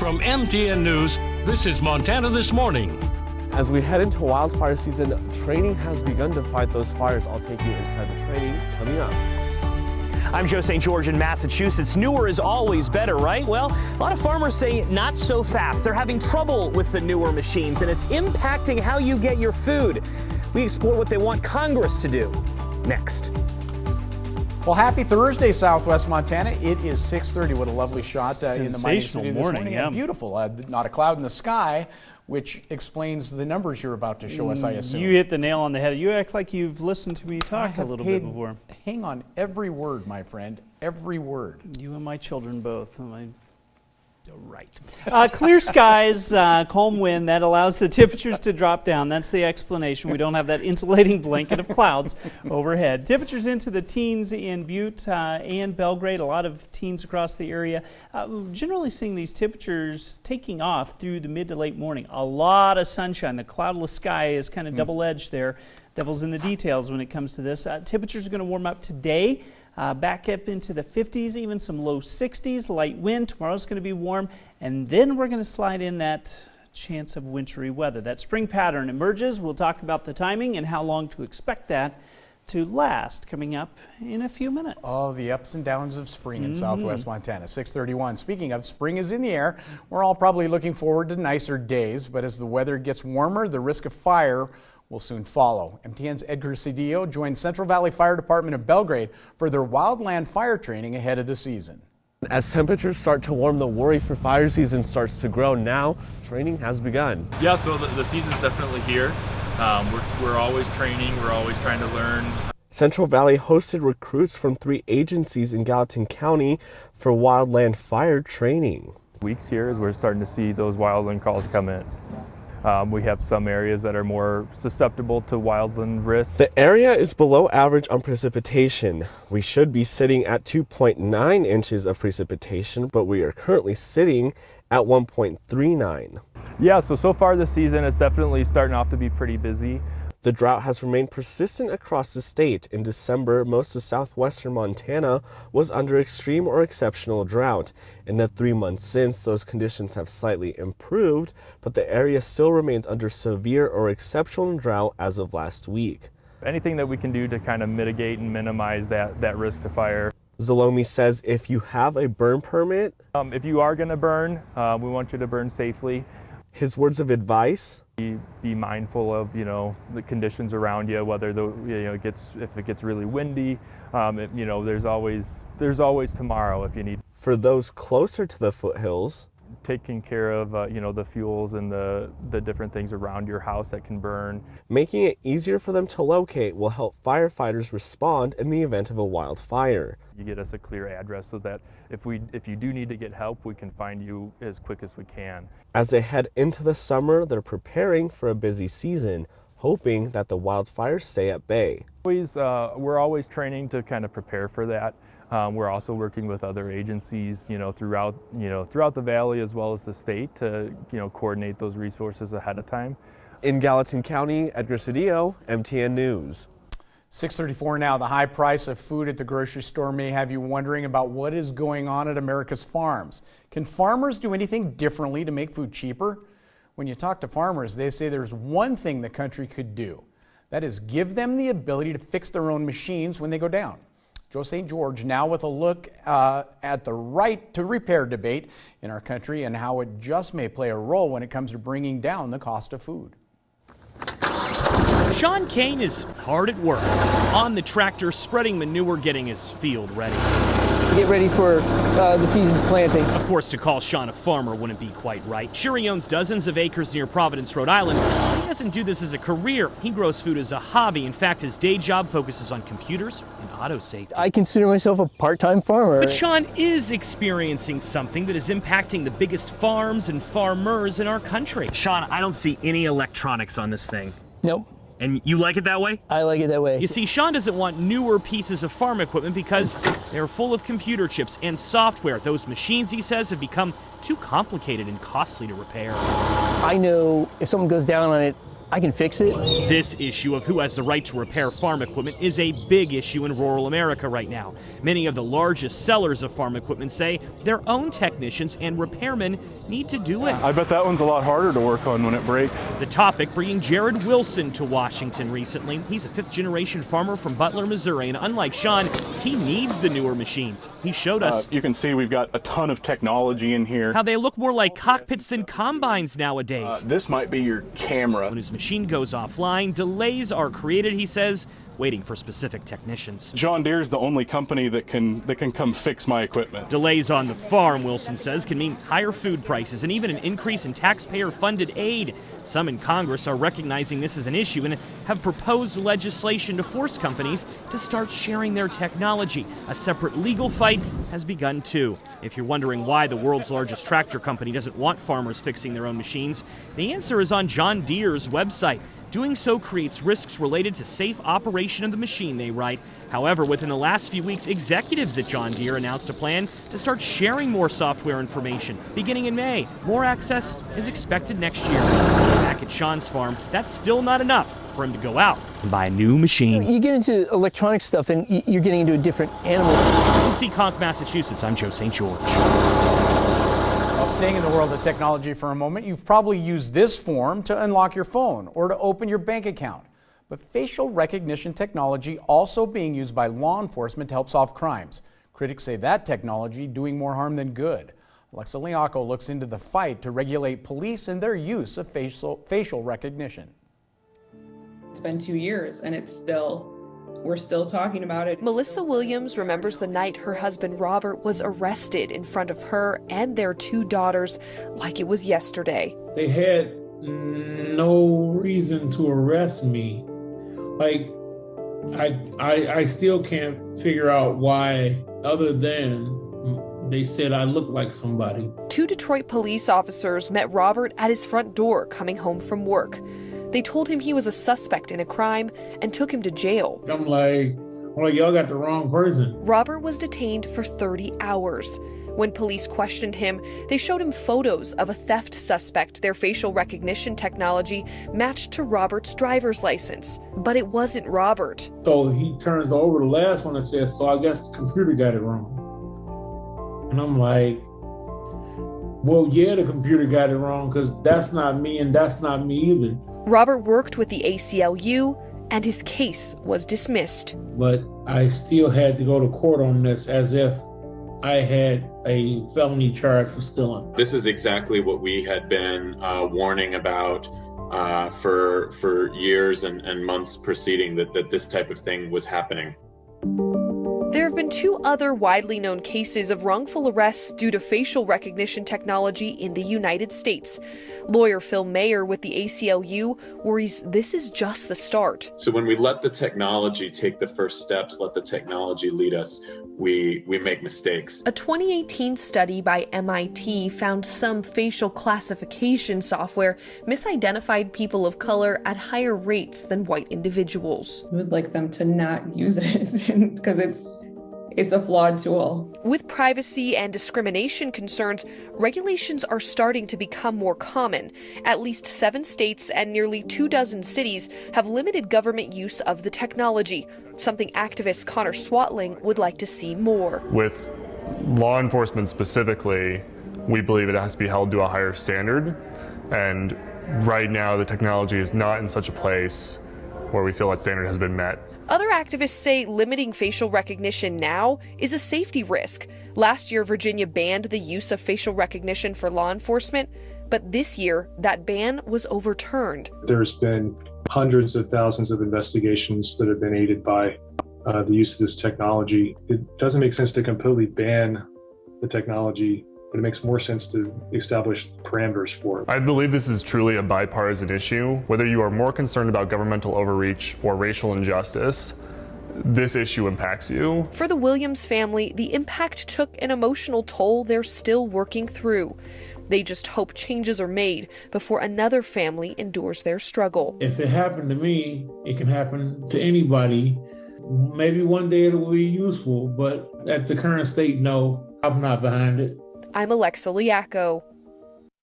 From MTN News, this is Montana This Morning. As we head into wildfire season, training has begun to fight those fires. I'll take you inside the training coming up. I'm Joe St. George in Massachusetts. Newer is always better, right? Well, a lot of farmers say not so fast. They're having trouble with the newer machines, and it's impacting how you get your food. We explore what they want Congress to do next. Well, happy Thursday, Southwest Montana. It is 6:30. What a lovely shot in the mighty city this morning. Yeah. Beautiful. Not a cloud in the sky, which explains the numbers you're about to show us, I assume. You hit the nail on the head. You act like you've listened to me talk a little bit before. Hang on every word, my friend. Every word. You and my children both. Right. Clear skies, calm wind, that allows the temperatures to drop down. That's the explanation. We don't have that insulating blanket of clouds overhead. Temperatures into the teens in Butte and Belgrade, a lot of teens across the area. Generally seeing these temperatures taking off through the mid to late morning. A lot of sunshine. The cloudless sky is kind of double-edged there. Devil's in the details when it comes to this. Temperatures are going to warm up today. Back up into the 50s, even some low 60s, light wind. Tomorrow's going to be warm, and then we're going to slide in that chance of wintry weather. That spring pattern emerges. We'll talk about the timing and how long to expect that to last coming up in a few minutes. Oh, the ups and downs of spring in Southwest Montana. 6:31. Speaking of, spring is in the air. We're all probably looking forward to nicer days, but as the weather gets warmer, the risk of fire will soon follow. MTN's Edgar Cedillo joined Central Valley Fire Department of Belgrade for their wildland fire training ahead of the season. As temperatures start to warm, the worry for fire season starts to grow. Now, training has begun. Yeah, so the season's definitely here. We're always training. We're always trying to learn. Central Valley hosted recruits from 3 agencies in Gallatin County for wildland fire training. Weeks here is we're starting to see those wildland calls come in. We have some areas that are more susceptible to wildland risk. The area is below average on precipitation. We should be sitting at 2.9 inches of precipitation, but we are currently sitting at 1.39. Yeah, so far this season it's definitely starting off to be pretty busy. The drought has remained persistent across the state. In December, most of southwestern Montana was under extreme or exceptional drought. In the 3 months since, those conditions have slightly improved, but the area still remains under severe or exceptional drought as of last week. Anything that we can do to kind of mitigate and minimize that risk to fire. Zalomi says if you have a burn permit, if you are going to burn, we want you to burn safely. His words of advice: be mindful of the conditions around you, whether if it gets really windy, there's always tomorrow if you need. For those closer to the foothills, taking care of the fuels and the different things around your house that can burn. Making it easier for them to locate will help firefighters respond in the event of a wildfire. You get us a clear address so that if you do need to get help, we can find you as quick as we can. As they head into the summer, they're preparing for a busy season, hoping that the wildfires stay at bay. We're always training to kind of prepare for that. We're also working with other agencies, throughout the valley as well as the state to, coordinate those resources ahead of time. In Gallatin County, Edgar Cedillo, MTN News. 6:34 now. The high price of food at the grocery store may have you wondering about what is going on at America's farms. Can farmers do anything differently to make food cheaper? When you talk to farmers, they say there's one thing the country could do. That is give them the ability to fix their own machines when they go down. Joe St. George now with a look at the right to repair debate in our country and how it just may play a role when it comes to bringing down the cost of food. Sean Kane is hard at work on the tractor, spreading manure, getting his field ready. Get ready for the season's planting. Of course, to call Sean a farmer wouldn't be quite right. Sure, he owns dozens of acres near Providence, Rhode Island. He doesn't do this as a career. He grows food as a hobby. In fact, his day job focuses on computers and auto safety. I consider myself a part-time farmer. But Sean is experiencing something that is impacting the biggest farms and farmers in our country. Sean, I don't see any electronics on this thing. Nope. And you like it that way? I like it that way. You see, Sean doesn't want newer pieces of farm equipment because they're full of computer chips and software. Those machines, he says, have become too complicated and costly to repair. I know if someone goes down on it, I can fix it. This issue of who has the right to repair farm equipment is a big issue in rural America right now. Many of the largest sellers of farm equipment say their own technicians and repairmen need to do it. I bet that one's a lot harder to work on when it breaks. The topic bringing Jared Wilson to Washington recently. He's a fifth-generation farmer from Butler, Missouri, and unlike Sean, he needs the newer machines. He showed us You can see we've got a ton of technology in here. how they look more like cockpits than combines nowadays. This might be your camera. When his machine goes offline, delays are created, he says, waiting for specific technicians. John Deere's the only company that can come fix my equipment. Delays on the farm, Wilson says, can mean higher food prices and even an increase in taxpayer-funded aid. Some in Congress are recognizing this as an issue and have proposed legislation to force companies to start sharing their technology. A separate legal fight has begun too. If you're wondering why the world's largest tractor company doesn't want farmers fixing their own machines, the answer is on John Deere's website. Doing so creates risks related to safe operation of the machine, they write. However, within the last few weeks, executives at John Deere announced a plan to start sharing more software information. Beginning in May, more access is expected next year. Back at Sean's farm, that's still not enough for him to go out and buy a new machine. You get into electronic stuff and you're getting into a different animal. In Seekonk, Massachusetts, I'm Joe St. George. Well, staying in the world of technology for a moment, you've probably used this form to unlock your phone or to open your bank account. But facial recognition technology also being used by law enforcement to help solve crimes. Critics say that technology doing more harm than good. Alexa Liaco looks into the fight to regulate police and their use of facial recognition. It's been 2 years and we're still talking about it. Melissa Williams remembers the night her husband Robert was arrested in front of her and their 2 daughters like it was yesterday. They had no reason to arrest me. Like, I still can't figure out why, other than they said I look like somebody. 2 Detroit police officers met Robert at his front door coming home from work. They told him he was a suspect in a crime and took him to jail. I'm like, y'all got the wrong person. Robert was detained for 30 hours. When police questioned him, they showed him photos of a theft suspect. Their facial recognition technology matched to Robert's driver's license, but it wasn't Robert. So he turns over the last one and says, so I guess the computer got it wrong. And I'm like, well, yeah, the computer got it wrong because that's not me and that's not me either. Robert worked with the ACLU and his case was dismissed. But I still had to go to court on this as if I had a felony charge for stealing. This is exactly what we had been warning about for years and months preceding that this type of thing was happening. There have been 2 other widely known cases of wrongful arrests due to facial recognition technology in the United States. Lawyer Phil Mayer with the ACLU worries this is just the start. So when we let the technology take the first steps, let the technology lead us, we make mistakes. A 2018 study by MIT found some facial classification software misidentified people of color at higher rates than white individuals. I would like them to not use it because it's a flawed tool. With privacy and discrimination concerns, regulations are starting to become more common. At least 7 states and nearly 24 cities have limited government use of the technology, something activist Connor Swatling would like to see more. With law enforcement specifically, we believe it has to be held to a higher standard. And right now, the technology is not in such a place where we feel that standard has been met. Other activists say limiting facial recognition now is a safety risk. Last year, Virginia banned the use of facial recognition for law enforcement, but this year, that ban was overturned. There's been hundreds of thousands of investigations that have been aided by the use of this technology. It doesn't make sense to completely ban the technology, but it makes more sense to establish parameters for it. I believe this is truly a bipartisan issue. Whether you are more concerned about governmental overreach or racial injustice, this issue impacts you. For the Williams family, the impact took an emotional toll they're still working through. They just hope changes are made before another family endures their struggle. If it happened to me, it can happen to anybody. Maybe one day it will be useful, but at the current state, no, I'm not behind it. I'm Alexa Liaco.